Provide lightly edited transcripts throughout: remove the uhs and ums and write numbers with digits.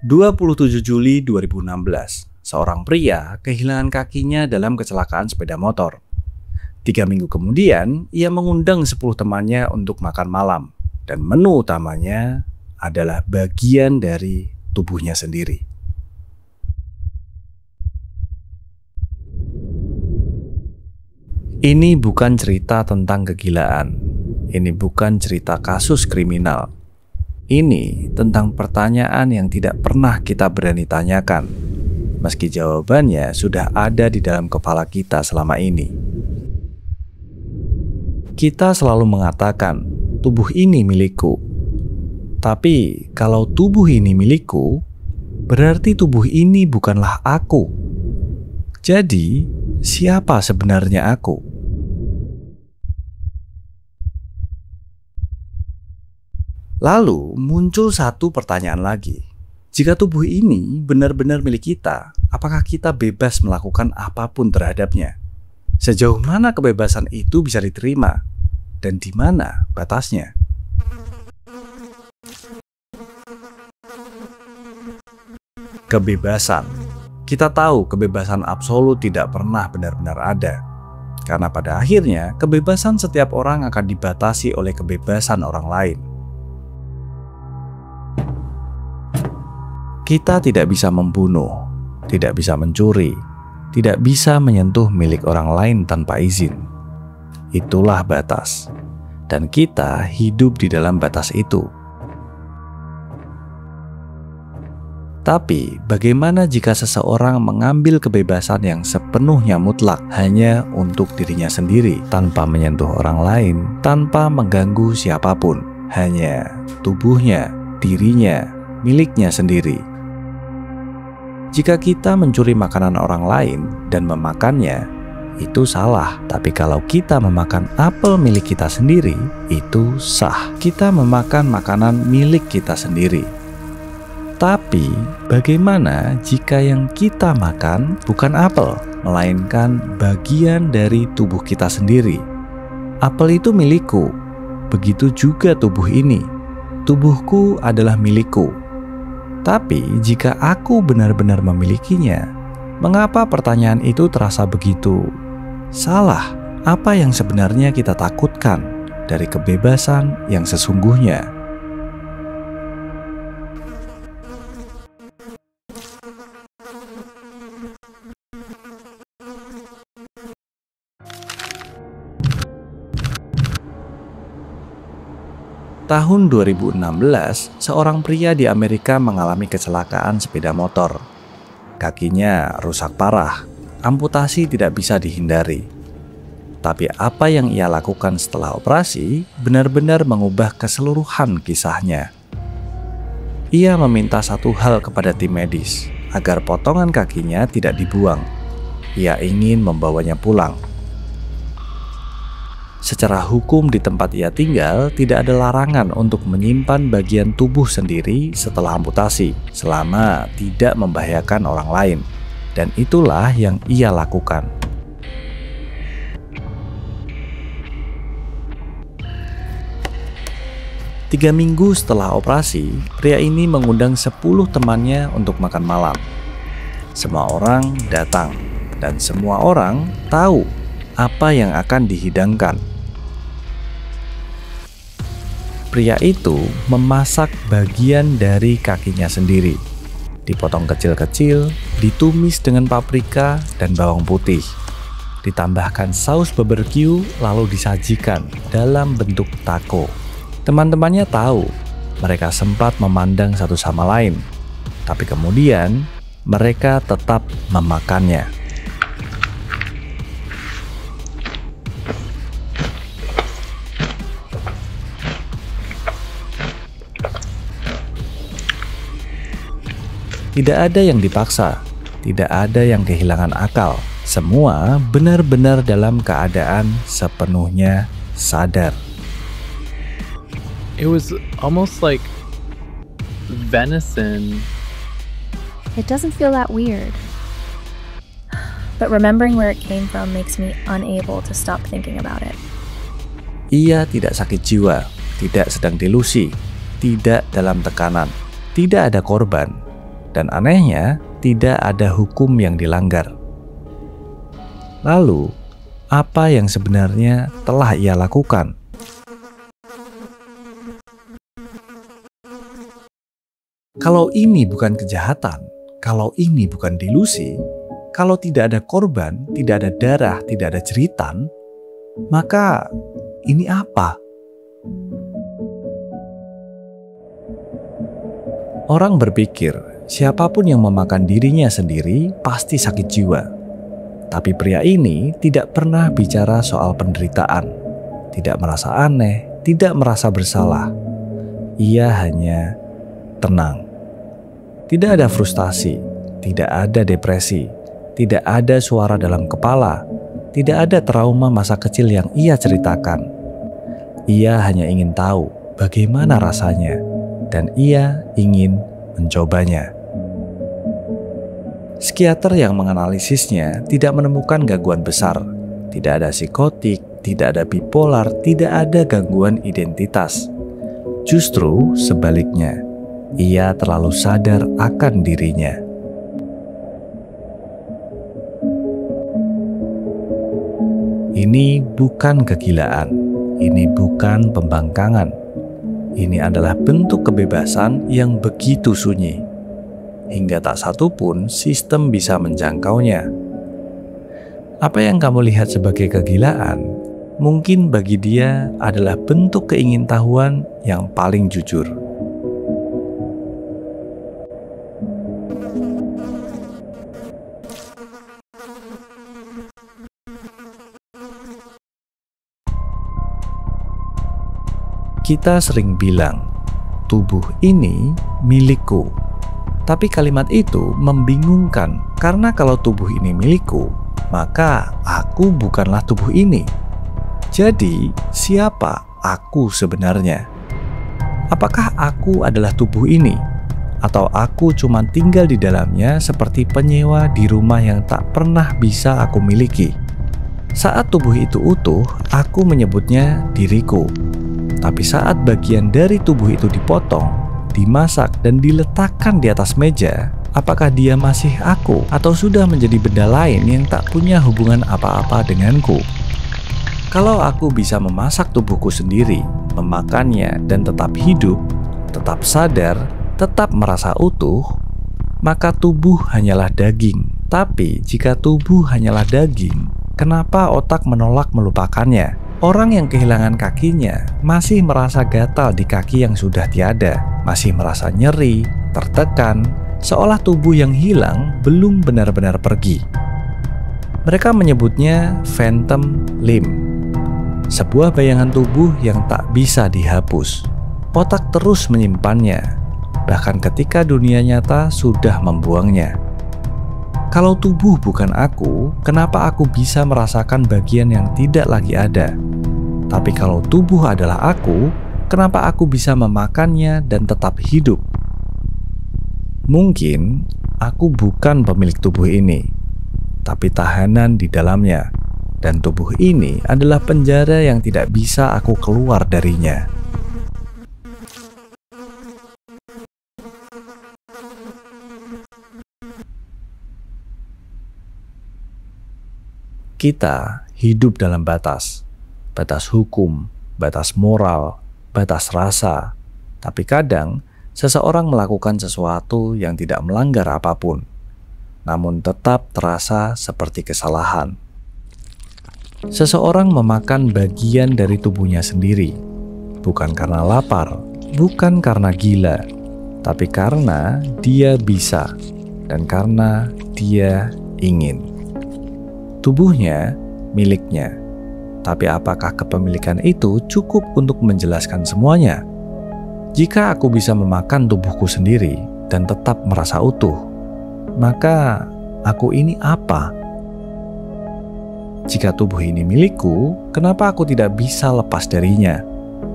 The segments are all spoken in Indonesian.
27 Juli 2016, seorang pria kehilangan kakinya dalam kecelakaan sepeda motor. 3 minggu kemudian, ia mengundang 10 temannya untuk makan malam, dan menu utamanya adalah bagian dari tubuhnya sendiri. Ini bukan cerita tentang kegilaan. Ini bukan cerita kasus kriminal. Ini tentang pertanyaan yang tidak pernah kita berani tanyakan, meski jawabannya sudah ada di dalam kepala kita selama ini. Kita selalu mengatakan, tubuh ini milikku. Tapi kalau tubuh ini milikku, berarti tubuh ini bukanlah aku. Jadi, siapa sebenarnya aku? Lalu muncul satu pertanyaan lagi. Jika tubuh ini benar-benar milik kita, apakah kita bebas melakukan apapun terhadapnya? Sejauh mana kebebasan itu bisa diterima? Dan di mana batasnya? Kebebasan. Kita tahu kebebasan absolut tidak pernah benar-benar ada. Karena pada akhirnya, kebebasan setiap orang akan dibatasi oleh kebebasan orang lain. Kita tidak bisa membunuh, tidak bisa mencuri, tidak bisa menyentuh milik orang lain tanpa izin. Itulah batas, dan kita hidup di dalam batas itu. Tapi, bagaimana jika seseorang mengambil kebebasan yang sepenuhnya mutlak hanya untuk dirinya sendiri, tanpa menyentuh orang lain, tanpa mengganggu siapapun, hanya tubuhnya, dirinya, miliknya sendiri? Jika kita mencuri makanan orang lain dan memakannya, itu salah. Tapi kalau kita memakan apel milik kita sendiri, itu sah. Kita memakan makanan milik kita sendiri. Tapi, bagaimana jika yang kita makan bukan apel, melainkan bagian dari tubuh kita sendiri? Apel itu milikku, begitu juga tubuh ini. Tubuhku adalah milikku. Tapi jika aku benar-benar memilikinya, mengapa pertanyaan itu terasa begitu salah? Apa yang sebenarnya kita takutkan dari kebebasan yang sesungguhnya? Tahun 2016, seorang pria di Amerika mengalami kecelakaan sepeda motor. Kakinya rusak parah, amputasi tidak bisa dihindari. Tapi apa yang ia lakukan setelah operasi benar-benar mengubah keseluruhan kisahnya. Ia meminta satu hal kepada tim medis, agar potongan kakinya tidak dibuang. Ia ingin membawanya pulang. Secara hukum di tempat ia tinggal, tidak ada larangan untuk menyimpan bagian tubuh sendiri setelah amputasi, selama tidak membahayakan orang lain. Dan itulah yang ia lakukan. Tiga minggu setelah operasi, pria ini mengundang 10 temannya untuk makan malam. Semua orang datang, dan semua orang tahu apa yang akan dihidangkan. Pria itu memasak bagian dari kakinya sendiri, dipotong kecil-kecil, ditumis dengan paprika dan bawang putih, ditambahkan saus barbecue, lalu disajikan dalam bentuk taco. Teman-temannya tahu, mereka sempat memandang satu sama lain, tapi kemudian mereka tetap memakannya. Tidak ada yang dipaksa, tidak ada yang kehilangan akal. Semua benar-benar dalam keadaan sepenuhnya sadar. It was almost like venison. It doesn't feel that weird. But remembering where it came from makes me unable to stop thinking about it. Ia tidak sakit jiwa, tidak sedang delusi, tidak dalam tekanan, tidak ada korban. Dan anehnya, tidak ada hukum yang dilanggar. Lalu, apa yang sebenarnya telah ia lakukan? Kalau ini bukan kejahatan, kalau ini bukan delusi, kalau tidak ada korban, tidak ada darah, tidak ada jeritan, maka ini apa? Orang berpikir, siapapun yang memakan dirinya sendiri pasti sakit jiwa. Tapi pria ini tidak pernah bicara soal penderitaan, tidak merasa aneh, tidak merasa bersalah. Ia hanya tenang. Tidak ada frustasi, tidak ada depresi, tidak ada suara dalam kepala, tidak ada trauma masa kecil yang ia ceritakan. Ia hanya ingin tahu bagaimana rasanya, dan ia ingin mencobanya. Psikiater yang menganalisisnya tidak menemukan gangguan besar, tidak ada psikotik, tidak ada bipolar, tidak ada gangguan identitas. Justru sebaliknya, ia terlalu sadar akan dirinya. Ini bukan kegilaan, ini bukan pembangkangan. Ini adalah bentuk kebebasan yang begitu sunyi, hingga tak satu pun sistem bisa menjangkaunya. Apa yang kamu lihat sebagai kegilaan, mungkin bagi dia adalah bentuk keingintahuan yang paling jujur. Kita sering bilang, tubuh ini milikku. Tapi kalimat itu membingungkan, karena kalau tubuh ini milikku, maka aku bukanlah tubuh ini. Jadi, siapa aku sebenarnya? Apakah aku adalah tubuh ini? Atau aku cuma tinggal di dalamnya seperti penyewa di rumah yang tak pernah bisa aku miliki? Saat tubuh itu utuh, aku menyebutnya diriku. Tapi saat bagian dari tubuh itu dipotong, dimasak, dan diletakkan di atas meja, apakah dia masih aku atau sudah menjadi benda lain yang tak punya hubungan apa-apa denganku? Kalau aku bisa memasak tubuhku sendiri, memakannya, dan tetap hidup, tetap sadar, tetap merasa utuh, maka tubuh hanyalah daging. Tapi jika tubuh hanyalah daging, kenapa otak menolak melupakannya? Orang yang kehilangan kakinya masih merasa gatal di kaki yang sudah tiada, masih merasa nyeri, tertekan, seolah tubuh yang hilang belum benar-benar pergi. Mereka menyebutnya phantom limb, sebuah bayangan tubuh yang tak bisa dihapus. Otak terus menyimpannya, bahkan ketika dunia nyata sudah membuangnya. Kalau tubuh bukan aku, kenapa aku bisa merasakan bagian yang tidak lagi ada? Tapi kalau tubuh adalah aku, kenapa aku bisa memakannya dan tetap hidup? Mungkin aku bukan pemilik tubuh ini, tapi tahanan di dalamnya, dan tubuh ini adalah penjara yang tidak bisa aku keluar darinya. Kita hidup dalam batas hukum, batas moral, batas rasa. Tapi kadang seseorang melakukan sesuatu yang tidak melanggar apapun, namun tetap terasa seperti kesalahan. Seseorang memakan bagian dari tubuhnya sendiri, bukan karena lapar, bukan karena gila, tapi karena dia bisa dan karena dia ingin. Tubuhnya miliknya, tapi apakah kepemilikan itu cukup untuk menjelaskan semuanya? Jika aku bisa memakan tubuhku sendiri dan tetap merasa utuh, maka aku ini apa? Jika tubuh ini milikku, kenapa aku tidak bisa lepas darinya?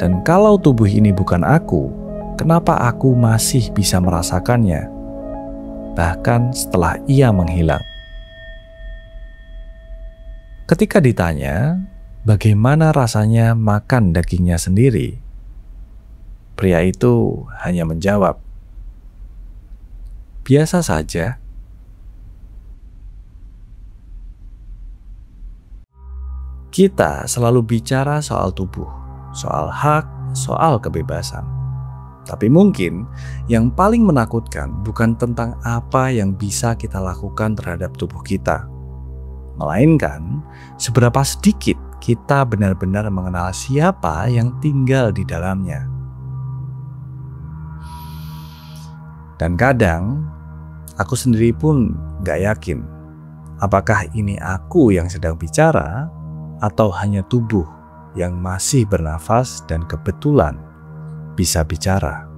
Dan kalau tubuh ini bukan aku, kenapa aku masih bisa merasakannya? Bahkan setelah ia menghilang. Ketika ditanya, bagaimana rasanya makan dagingnya sendiri? Pria itu hanya menjawab, biasa saja. Kita selalu bicara soal tubuh, soal hak, soal kebebasan. Tapi mungkin yang paling menakutkan bukan tentang apa yang bisa kita lakukan terhadap tubuh kita, melainkan seberapa sedikit kita benar-benar mengenal siapa yang tinggal di dalamnya. Dan kadang, aku sendiri pun gak yakin apakah ini aku yang sedang bicara atau hanya tubuh yang masih bernafas dan kebetulan bisa bicara.